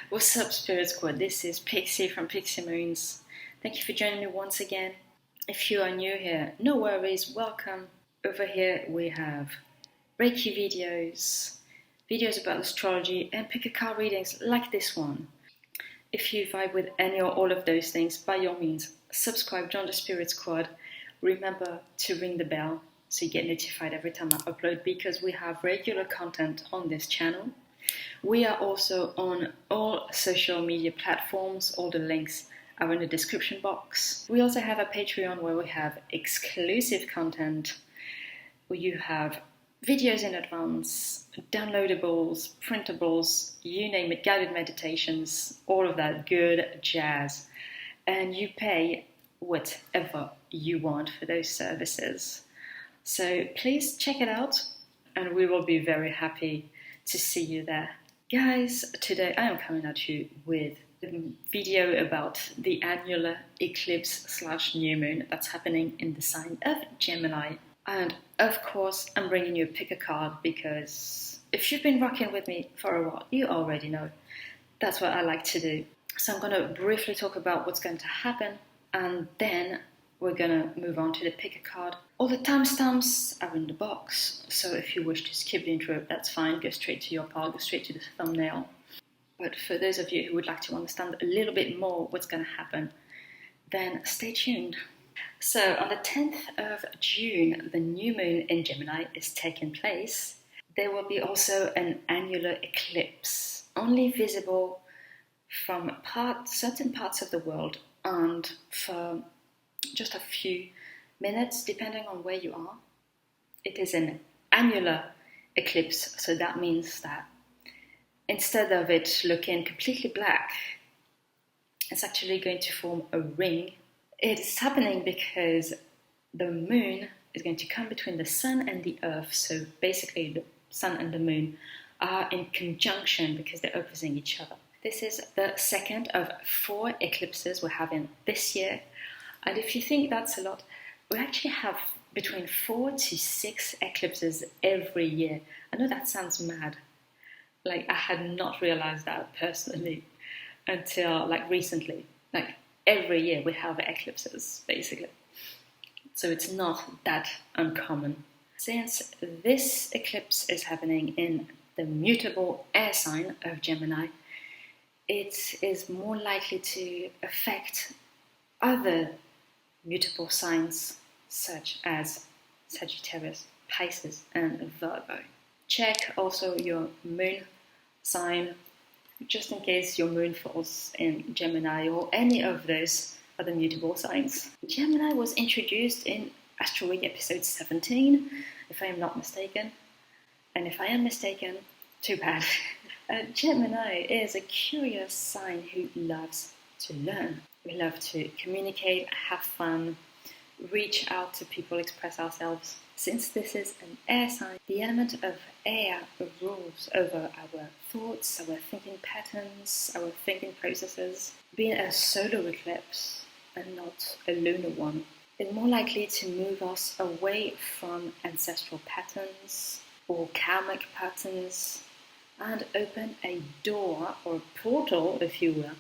What's up, Spirit Squad? This is Pixie from Pixie Moons. Thank you for joining me once again. If you are new here, no worries, welcome. Over here we have Reiki videos about astrology, and pick a card readings like this one. If you vibe with any or all of those things, by all means, subscribe, join the Spirit Squad. Remember to ring the bell so you get notified every time I upload, because we have regular content on this channel. We are also on all social media platforms. All the links are in the description box. We also have a Patreon where we have exclusive content, where you have videos in advance, downloadables, printables, you name it, guided meditations, all of that good jazz. And you pay whatever you want for those services. So please check it out, and we will be very happy to see you there. Guys, today I am coming at you with a video about the annular eclipse / new moon that's happening in the sign of Gemini. And of course, I'm bringing you a pick a card, because if you've been rocking with me for a while, you already know that's what I like to do. So I'm going to briefly talk about what's going to happen, and then we're going to move on to the pick a card. All the timestamps are in the box, so if you wish to skip the intro, that's fine. Go straight to your part, go straight to the thumbnail. But for those of you who would like to understand a little bit more what's going to happen, then stay tuned. So on the 10th of June, the new moon in Gemini is taking place. There will be also an annular eclipse, only visible from certain parts of the world, and for just a few minutes, depending on where you are. It is an annular eclipse, so that means that instead of it looking completely black, it's actually going to form a ring. It's happening because the moon is going to come between the sun and the earth, so basically the sun and the moon are in conjunction because they're opposing each other. This is the second of 4 eclipses we're having this year, and if you think that's a lot, we actually have between 4 to 6 eclipses every year. I know that sounds mad. I had not realized that personally until recently. Every year we have eclipses, basically. So it's not that uncommon. Since this eclipse is happening in the mutable air sign of Gemini, it is more likely to affect other mutable signs such as Sagittarius, Pisces, and Virgo. Check also your moon sign, just in case your moon falls in Gemini or any of those other mutable signs. Gemini was introduced in Astro Week episode 17, if I am not mistaken. And if I am mistaken, too bad. Gemini is a curious sign who loves to learn. We love to communicate, have fun, reach out to people, express ourselves. Since this is an air sign, the element of air rules over our thoughts, our thinking patterns, our thinking processes. Being a solar eclipse and not a lunar one is more likely to move us away from ancestral patterns or karmic patterns and open a door or a portal, if you will,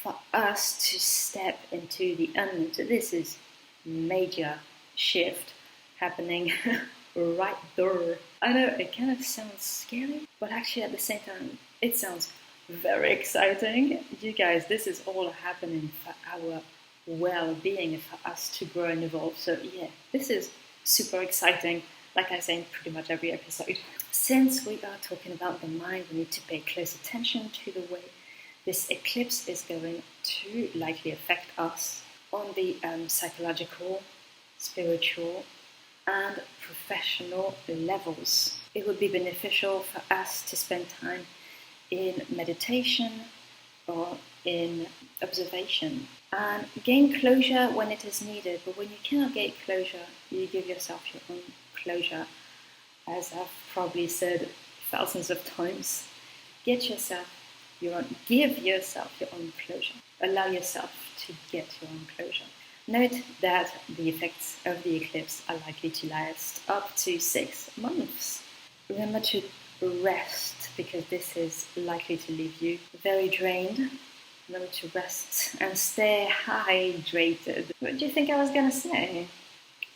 for us to step into the unknown. So this is major shift happening right there. I know it kind of sounds scary, but actually at the same time, it sounds very exciting. You guys, this is all happening for our well-being, for us to grow and evolve. So yeah, this is super exciting, like I say in pretty much every episode. Since we are talking about the mind, we need to pay close attention to the way this eclipse is going to likely affect us on the psychological, spiritual, and professional levels. It would be beneficial for us to spend time in meditation or in observation and gain closure when it is needed. But when you cannot get closure, you give yourself your own closure. As I've probably said thousands of times, give yourself your own closure. Allow yourself to get your own closure. Note that the effects of the eclipse are likely to last up to 6 months. Remember to rest because this is likely to leave you very drained. Remember to rest and stay hydrated. What do you think I was gonna say?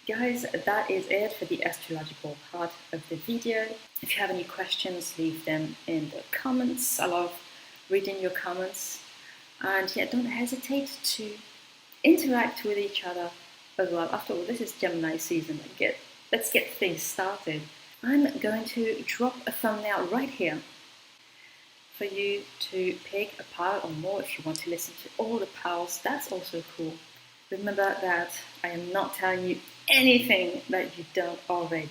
Guys, that is it for the astrological part of the video. If you have any questions, leave them in the comments. I love reading your comments. And yeah, don't hesitate to interact with each other as well. After all, this is Gemini season. Let's get things started. I'm going to drop a thumbnail right here for you to pick a pile or more if you want to listen to all the piles. That's also cool. Remember that I am not telling you anything that you don't already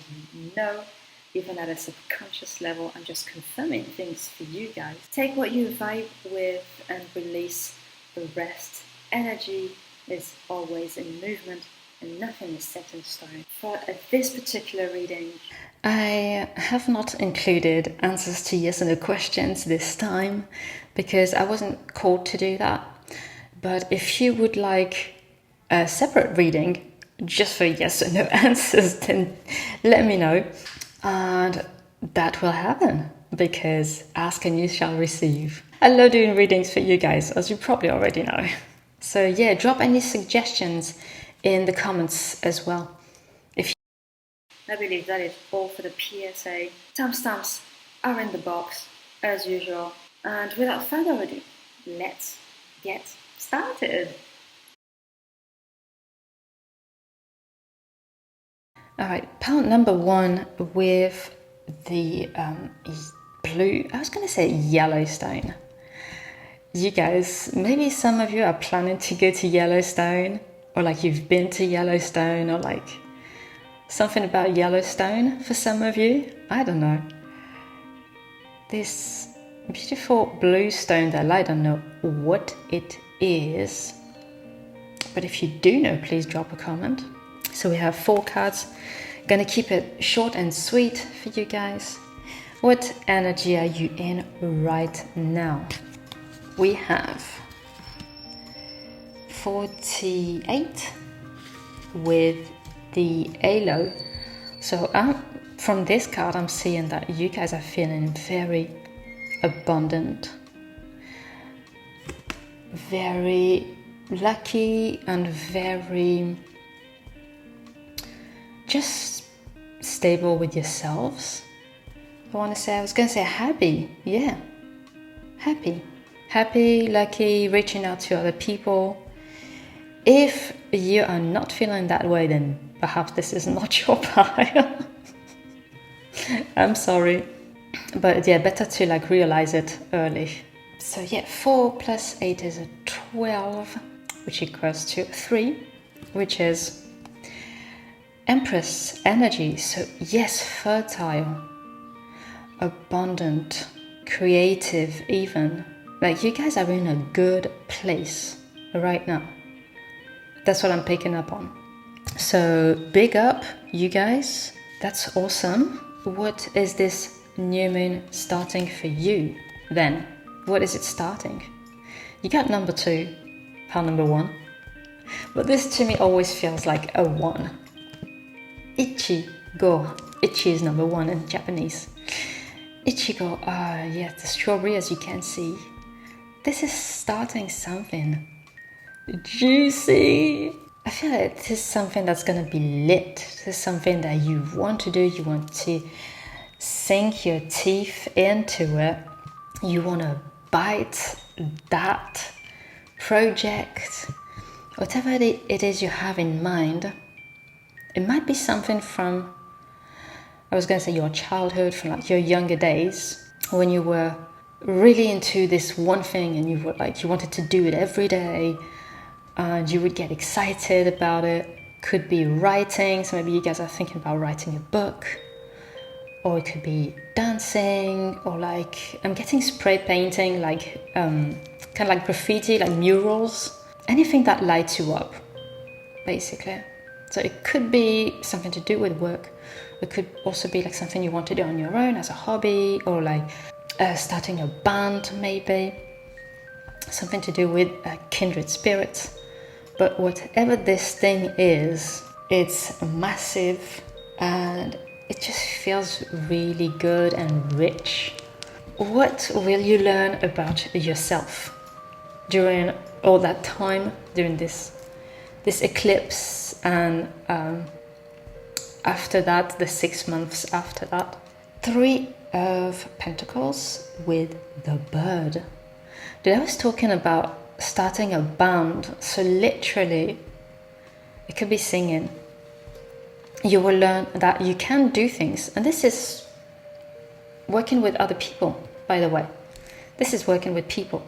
know, even at a subconscious level. I'm just confirming things for you guys. Take what you vibe with and release the rest. Energy is always in movement and nothing is set in stone. For this particular reading, I have not included answers to yes and no questions this time because I wasn't called to do that. But if you would like a separate reading just for yes or no answers, then let me know. And that will happen because ask and you shall receive. I love doing readings for you guys, as you probably already know. So yeah, drop any suggestions in the comments as well. I believe that is all for the PSA. Timestamps are in the box, as usual. And without further ado, let's get started. Alright, pile number 1 with the blue, I was going to say Yellowstone. You guys, maybe some of you are planning to go to Yellowstone, or like you've been to Yellowstone, or like something about Yellowstone for some of you. I don't know. This beautiful blue stone that I don't know what it is. But if you do know, please drop a comment. So we have 4 cards. Gonna keep it short and sweet for you guys. What energy are you in right now? We have 48 with the halo. So from this card I'm seeing that you guys are feeling very abundant, very lucky, and very just stable with yourselves. I was going to say happy. Yeah, happy, lucky, reaching out to other people. If you are not feeling that way, then perhaps this is not your pile. I'm sorry. But yeah, better to like realize it early. So yeah, 4 plus 8 is a 12, which equals to 3, which is Empress energy. So yes, fertile, abundant, creative even. Like you guys are in a good place right now. That's what I'm picking up on. So big up, you guys. That's awesome. What is this new moon starting for you then? What is it starting? You got number 2, pile number 1. But this to me always feels like a 1. Ichigo. Ichi is number 1 in Japanese. Ichigo, yeah, the strawberry as you can see. This is starting something juicy. I feel like this is something that's going to be lit. This is something that you want to do. You want to sink your teeth into it. You want to bite that project. Whatever it is you have in mind. It might be something from, I was going to say your childhood, from like your younger days, when you were really into this one thing and you wanted to do it every day and you would get excited about it. Could be writing, so maybe you guys are thinking about writing a book, or it could be dancing, or like I'm getting spray painting, like kind of like graffiti, like murals, anything that lights you up basically. So it could be something to do with work. It could also be like something you want to do on your own as a hobby, or like starting a band maybe. Something to do with kindred spirits. But whatever this thing is, it's massive and it just feels really good and rich. what will you learn about yourself during all that time, during this eclipse, and after that, the 6 months after that? 3 of Pentacles with the bird. Dude, I was talking about starting a band, so literally it could be singing. You will learn that you can do things, and this is working with other people, by the way. This is working with people.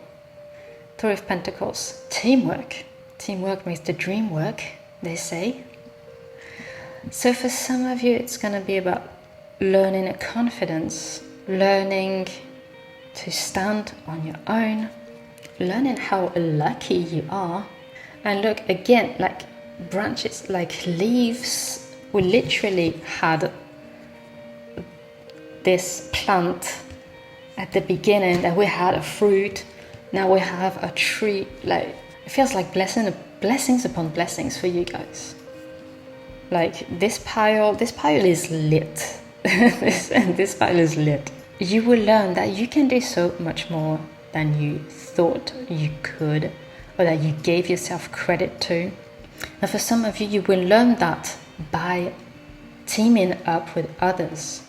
3 of Pentacles, teamwork. Teamwork makes the dream work, they say. So for some of you, it's going to be about learning confidence, learning to stand on your own, learning how lucky you are. And look, again, like branches, like leaves. We literally had this plant at the beginning, and we had a fruit. Now we have a tree. Like, it feels like blessings upon blessings for you guys. Like this pile is lit. this pile is lit. You will learn that you can do so much more than you thought you could, or that you gave yourself credit to. And for some of you, you will learn that by teaming up with others.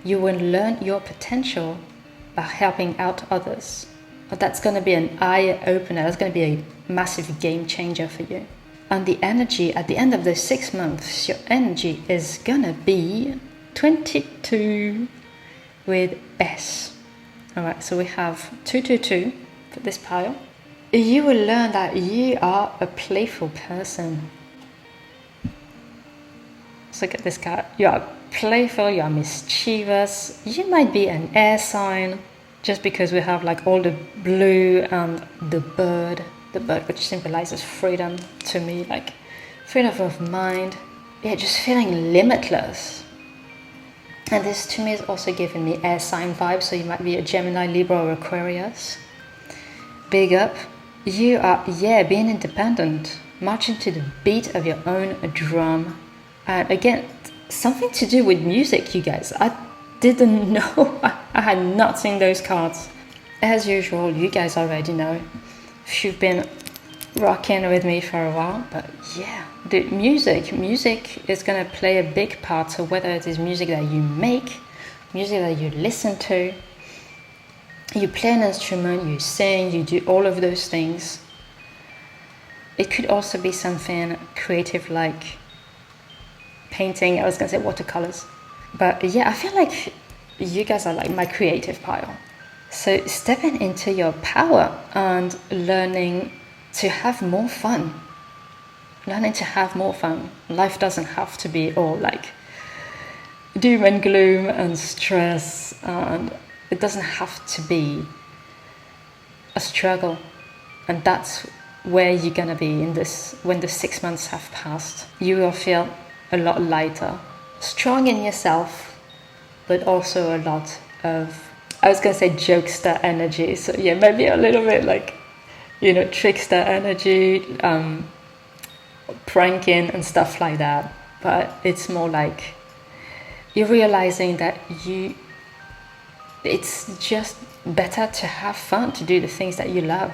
You will learn your potential by helping out others. But that's going to be an eye opener. That's going to be a massive game changer for you. And the energy at the end of the 6 months, your energy is going to be 22 with S. Alright, so we have 222 for this pile. You will learn that you are a playful person. Let's look at this card. You are playful, you are mischievous. You might be an air sign, just because we have like all the blue and the bird which symbolizes freedom to me, like freedom of mind. Yeah, just feeling limitless. And this to me is also giving me air sign vibes, so you might be a Gemini, Libra, or Aquarius. Big up. You are, being independent, marching to the beat of your own drum. And again, something to do with music, you guys. I didn't know. I had not seen those cards. As usual, you guys already know if you've been rocking with me for a while. But yeah, the music is going to play a big part. So whether it is music that you make, music that you listen to, you play an instrument, you sing, you do all of those things. It could also be something creative like painting. I was going to say watercolors. But yeah, I feel like you guys are like my creative pile. So stepping into your power and learning to have more fun. Learning to have more fun. Life doesn't have to be all like doom and gloom and stress, and it doesn't have to be a struggle. And that's where you're gonna be in this when the 6 months have passed. You will feel a lot lighter, strong in yourself, but also a lot of, I was gonna say jokester energy. So yeah, maybe a little bit like, trickster energy, pranking and stuff like that. But it's more like you're realizing that it's just better to have fun, to do the things that you love.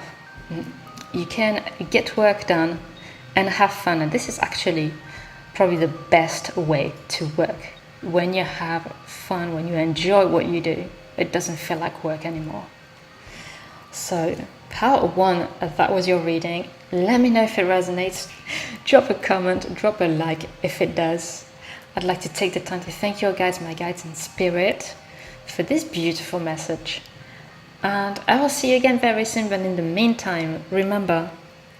You can get work done and have fun, and this is actually probably the best way to work. When you have fun, when you enjoy what you do, it doesn't feel like work anymore. So part 1, that was your reading. Let me know if it resonates. Drop a comment, drop a like if it does. I'd like to take the time to thank your guides, my guides in spirit, for this beautiful message. And I will see you again very soon, but in the meantime, remember,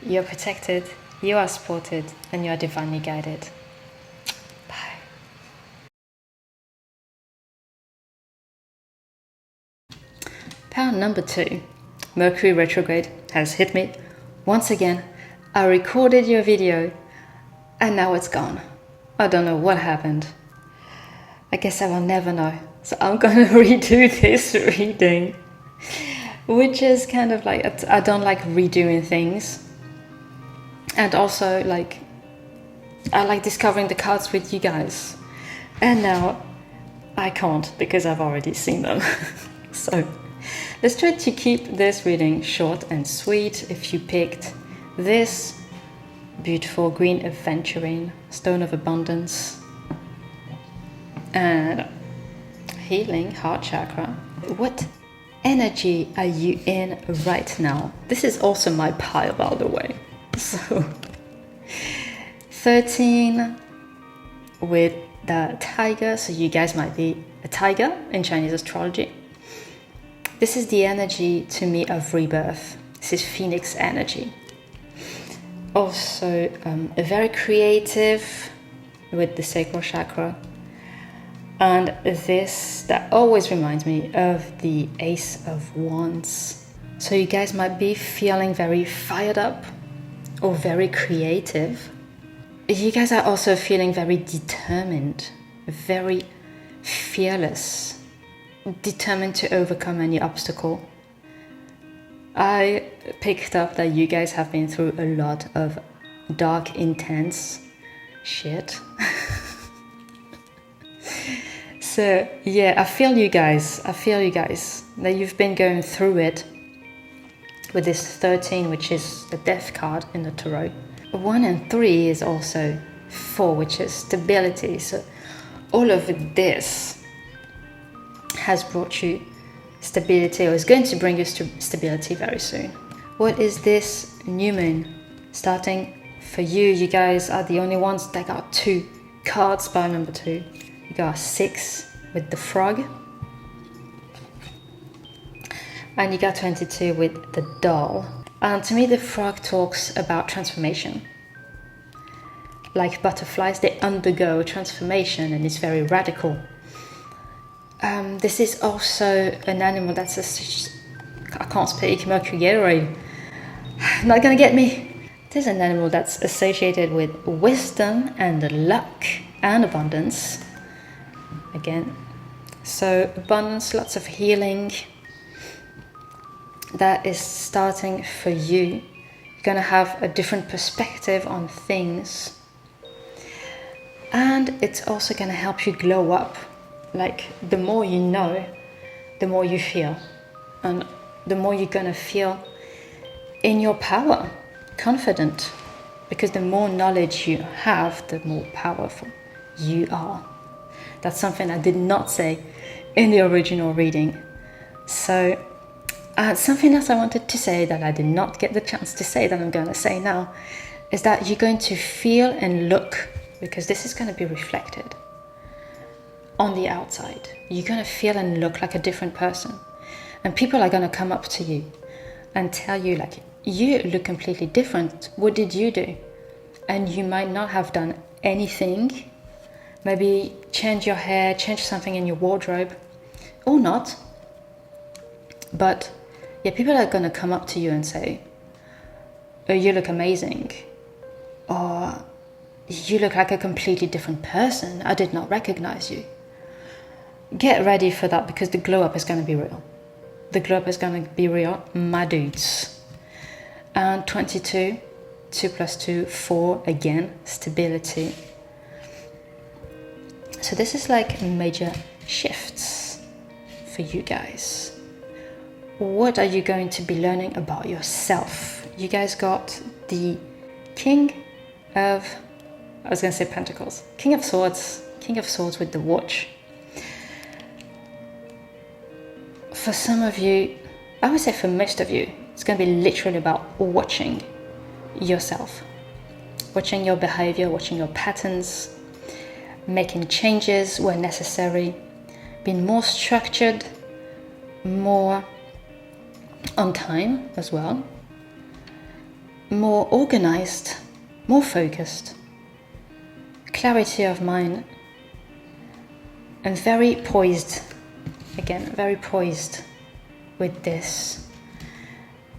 you're protected, you are supported, and you are divinely guided. Bye. Power number 2, Mercury retrograde has hit me. Once again, I recorded your video and now it's gone. I don't know what happened. I guess I will never know. So I'm gonna redo this reading, which is kind of like, I don't like redoing things. And also like, I like discovering the cards with you guys. And now I can't because I've already seen them. So Let's try to keep this reading short and sweet. If you picked this beautiful green aventurine, stone of abundance, and healing heart chakra, what energy are you in right now? This is also my pile, by the way. So 13 with the tiger, so you guys might be a tiger in Chinese astrology. This is the energy to me of rebirth. This is phoenix energy. Also a very creative with the sacral chakra. And this, that always reminds me of the Ace of Wands. So you guys might be feeling very fired up or very creative. You guys are also feeling very determined, very fearless, determined to overcome any obstacle. I picked up that you guys have been through a lot of dark, intense shit. So yeah, I feel you guys that you've been going through it with this 13, which is the death card in the tarot. 1 and 3 is also 4, which is stability. So all of this has brought you stability, or is going to bring you stability very soon. What is this new moon starting for you? You guys are the only ones that got 2 cards by number 2. You got 6 with the frog, and you got 22 with the doll. And to me, the frog talks about transformation. Like butterflies, they undergo transformation, and it's very radical. This is also an animal that's I can't speak, Mercury Gatorade. Not gonna get me. This is an animal that's associated with wisdom and luck and abundance. Again, so abundance, lots of healing. That is starting for you. You're gonna have a different perspective on things, and it's also gonna help you glow up. Like, the more you know, the more you feel, and the more you're gonna feel in your power, confident, because the more knowledge you have, the more powerful you are. That's something I did not say in the original reading. So something else I wanted to say that I did not get the chance to say, that I'm going to say now, is that you're going to feel and look, because this is going to be reflected on the outside. You're going to feel and look like a different person, and people are going to come up to you and tell you, like, you look completely different. What did you do? And you might not have done anything. Maybe change your hair, change something in your wardrobe, or not. But yeah, people are going to come up to you and say, oh, you look amazing, or you look like a completely different person. I did not recognize you. Get ready for that, because the glow up is going to be real. The glow up is going to be real, my dudes. And 22, 2 plus 2, 4, again, stability. So this is like major shifts for you guys. What are you going to be learning about yourself? You guys got the King of, I was going to say Pentacles, King of Swords with the watch. For some of you, I would say for most of you, it's going to be literally about watching yourself, watching your behavior, watching your patterns, making changes where necessary, being more structured, more on time as well, more organized, more focused, clarity of mind, and very poised. Again, very poised with this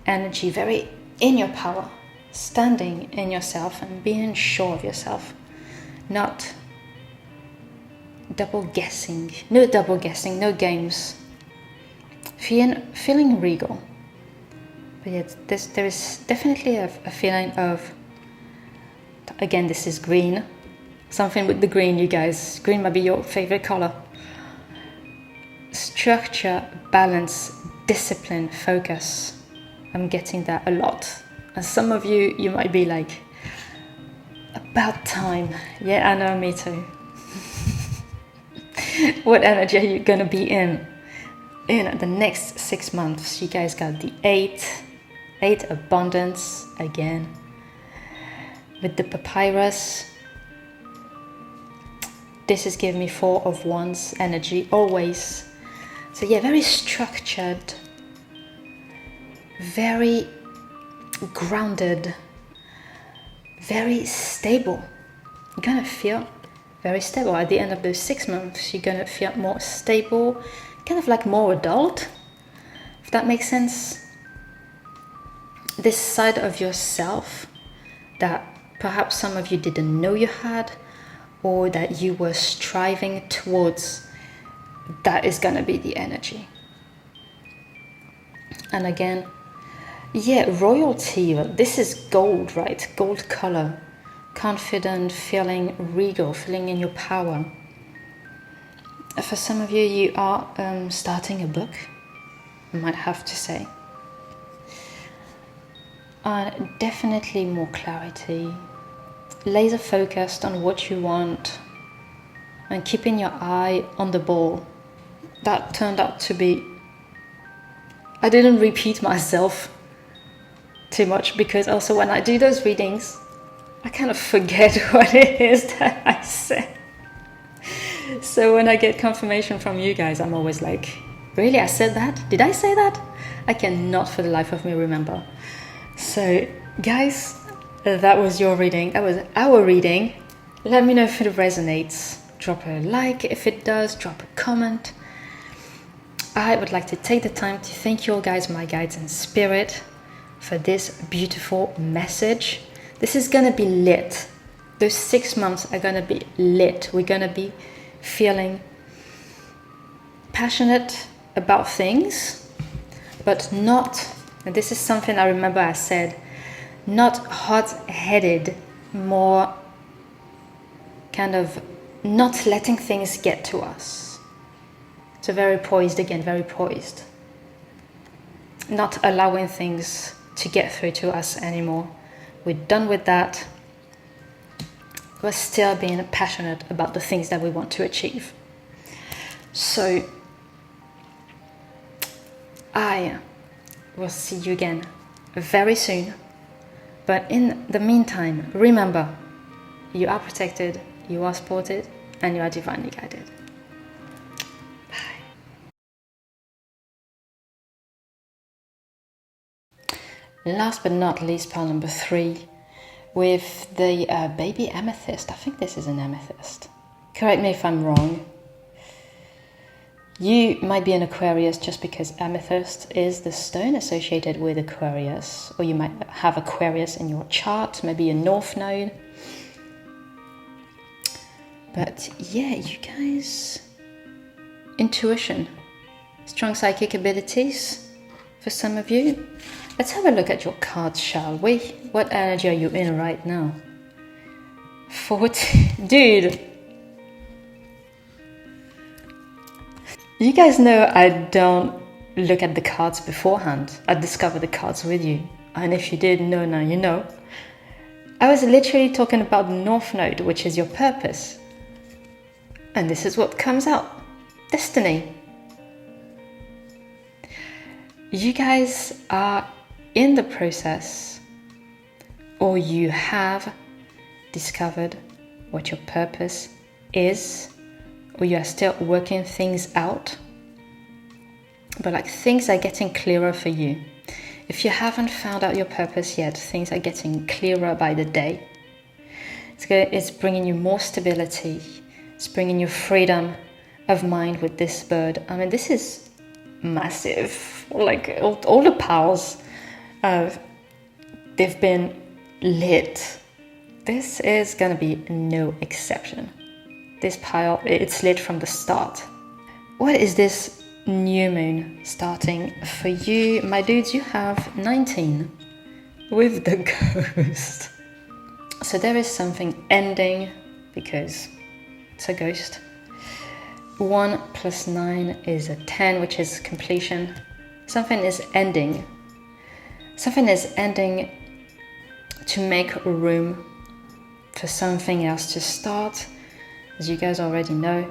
energy, very in your power, standing in yourself and being sure of yourself, not double guessing, no games, feeling regal. But yet there is definitely a feeling of, again, this is green, something with the green, you guys, green might be your favorite color. Structure, balance, discipline, focus. I'm getting that a lot. And some of you, you might be like, about time. Yeah, I know, me too. What energy are you gonna be in the next 6 months? You guys got the 8 abundance again. With the papyrus, this is giving me 4 of Wands energy, always. So yeah, very structured, very grounded, very stable. You're gonna feel very stable. At the end of those 6 months, you're gonna feel more stable, kind of like more adult, if that makes sense. This side of yourself that perhaps some of you didn't know you had, or that you were striving towards, that is gonna be the energy. And again, yeah, royalty, this is gold, right? Gold color. Confident, feeling regal, feeling in your power. For some of you, you are starting a book, I might have to say. Definitely more clarity, laser focused on what you want, and keeping your eye on the ball. That turned out to be, I didn't repeat myself too much, because also when I do those readings, I kind of forget what it is that I said. So when I get confirmation from you guys, I'm always like, really, I said that? Did I say that? I cannot for the life of me remember. So guys, that was your reading. That was our reading. Let me know if it resonates. Drop a like if it does, drop a comment. I would like to take the time to thank you all guys, my guides in spirit, for this beautiful message. This is gonna be lit. Those 6 months are gonna be lit. We're gonna be feeling passionate about things, but not, and this is something I remember I said, not hot-headed, more kind of not letting things get to us. So very poised again, very poised. Not allowing things to get through to us anymore. We're done with that. We're still being passionate about the things that we want to achieve. So I will see you again very soon. But in the meantime, remember, you are protected, you are supported, and you are divinely guided. Bye. Last but not least, pile number 3, with the baby amethyst. I think this is an amethyst. Correct me if I'm wrong. You might be an Aquarius just because amethyst is the stone associated with Aquarius, or you might have Aquarius in your chart, maybe a North Node. But yeah, you guys, intuition, strong psychic abilities for some of you. Let's have a look at your cards, shall we? What energy are you in right now? 40. Dude! You guys know I don't look at the cards beforehand. I discover the cards with you. And if you didn't know, now you know. I was literally talking about the North Node, which is your purpose. And this is what comes out. Destiny. You guys are in the process, or you have discovered what your purpose is, or you are still working things out, but like things are getting clearer for you. If you haven't found out your purpose yet, things are getting clearer by the day. It's bringing you more stability. It's bringing you freedom of mind with this bird. I mean, this is massive. Like all the piles, they've been lit. This is gonna be no exception. This pile, it's lit from the start. What is this new moon starting for you? My dudes, you have 19 with the ghost. So there is something ending because it's a ghost. 1 + 9 is a 10, which is completion. Something is ending. Something is ending to make room for something else to start. As you guys already know,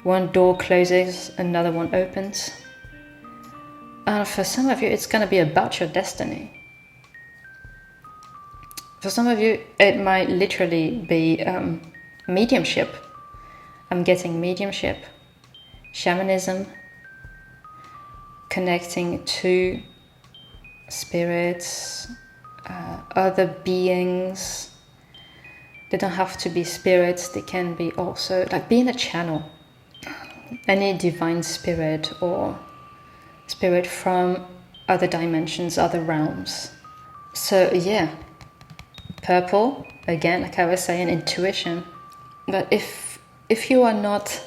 one door closes, another one opens. And for some of you, it's going to be about your destiny. For some of you, it might literally be mediumship. I'm getting mediumship, shamanism, connecting to spirits, other beings. They don't have to be spirits, they can be also like being a channel. Any divine spirit or spirit from other dimensions, other realms. So yeah, purple, again, like I was saying, intuition. But if you are not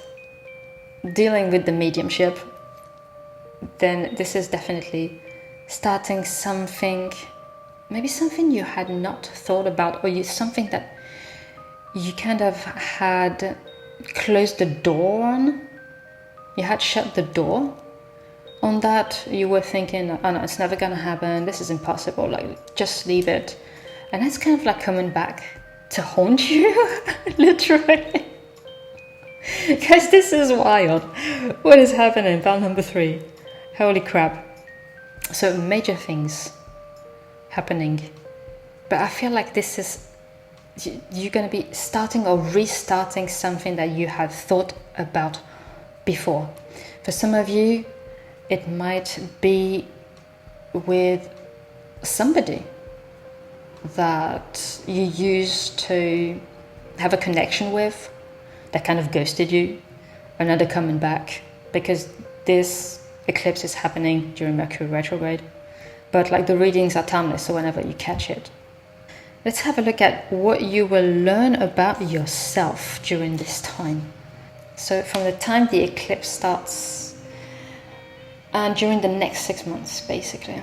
dealing with the mediumship, then this is definitely starting something, maybe something you had not thought about, or something that you kind of had closed the door on. You had shut the door on that. You were thinking, oh no, it's never gonna happen, this is impossible, like just leave it. And it's kind of like coming back to haunt you, literally. Guys, this is wild. What is happening? Pile number 3. Holy crap. So major things happening. But I feel like this is, you're going to be starting or restarting something that you had thought about before. For some of you, it might be with somebody that you used to have a connection with that kind of ghosted you, another coming back, because this eclipse is happening during Mercury retrograde. But like the readings are timeless, so whenever you catch it. Let's have a look at what you will learn about yourself during this time. So from the time the eclipse starts and during the next 6 months, basically,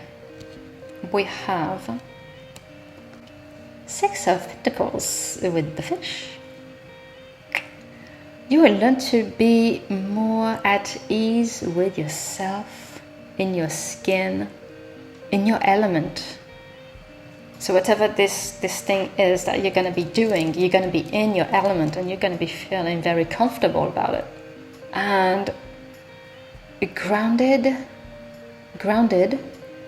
we have 6 of Pentacles with the fish. You will learn to be more at ease with yourself, in your skin, in your element. So whatever this thing is that you're going to be doing, you're going to be in your element and you're going to be feeling very comfortable about it. And grounded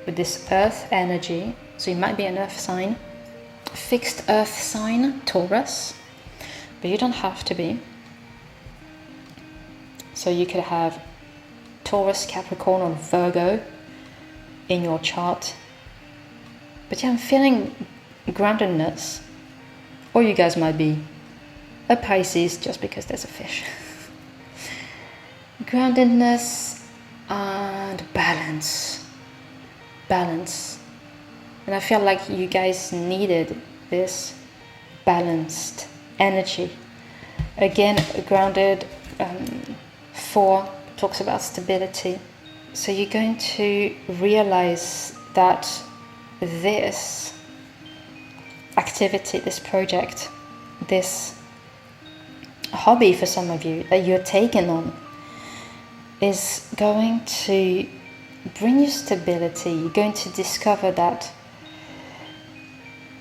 with this earth energy. So you might be an earth sign, fixed earth sign, Taurus, but you don't have to be. So you could have Taurus, Capricorn, or Virgo in your chart. But yeah, I'm feeling groundedness. Or you guys might be a Pisces just because there's a fish. Groundedness and balance. Balance. And I feel like you guys needed this balanced energy. Again, grounded. 4 talks about stability. So you're going to realize that this activity, this project, this hobby for some of you that you're taking on is going to bring you stability. You're going to discover that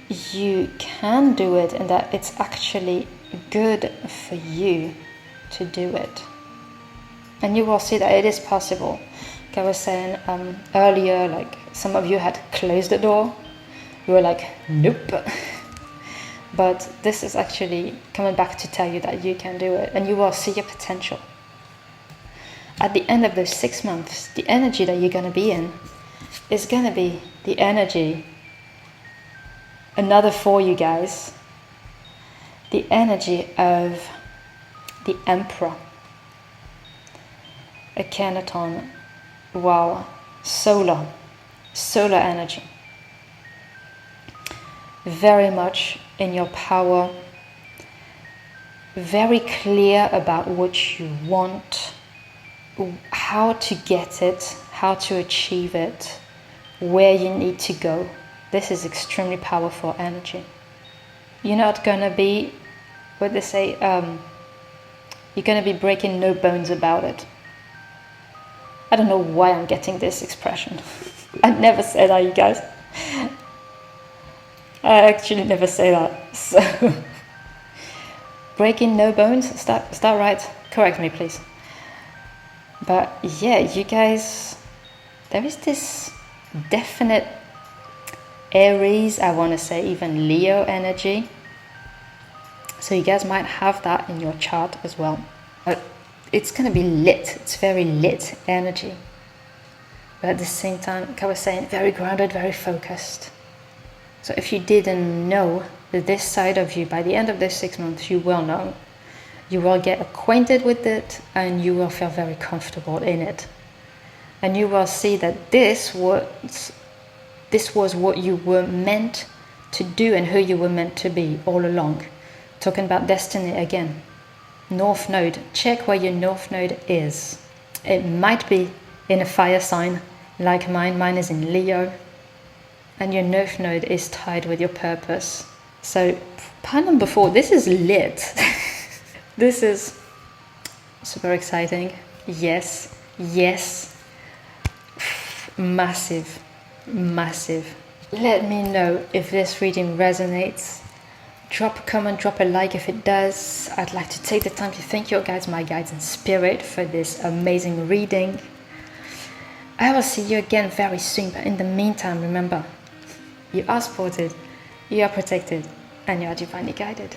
you can do it and that it's actually good for you to do it. And you will see that it is possible. Like I was saying earlier, like some of you had closed the door. You were like, nope. But this is actually coming back to tell you that you can do it and you will see your potential. At the end of those 6 months, the energy that you're going to be in is going to be the energy, another for you guys, the energy of the Emperor. Akhenaton, wow, solar energy. Very much in your power, very clear about what you want, how to get it, how to achieve it, where you need to go. This is extremely powerful energy. You're not going to be, what they say, you're going to be breaking no bones about it. I don't know why I'm getting this expression. I never say that, you guys. I actually never say that. So, breaking no bones, is that right? Correct me, please. But yeah, you guys, there is this definite Aries, I want to say even Leo energy. So you guys might have that in your chart as well. But it's going to be lit. It's very lit energy. But at the same time, like I was saying, very grounded, very focused. So if you didn't know that this side of you, by the end of this 6 months, you will know. You will get acquainted with it and you will feel very comfortable in it. And you will see that this was what you were meant to do and who you were meant to be all along. Talking about destiny again. North Node. Check where your North Node is. It might be in a fire sign like mine. Mine is in Leo. And your North Node is tied with your purpose. So, point number 4. This is lit. This is super exciting. Yes. Yes. Massive. Massive. Let me know if this reading resonates. Drop a comment, drop a like if it does. I'd like to take the time to thank your guides, my guides in spirit, for this amazing reading. I will see you again very soon, but in the meantime, remember, you are supported, you are protected, and you are divinely guided.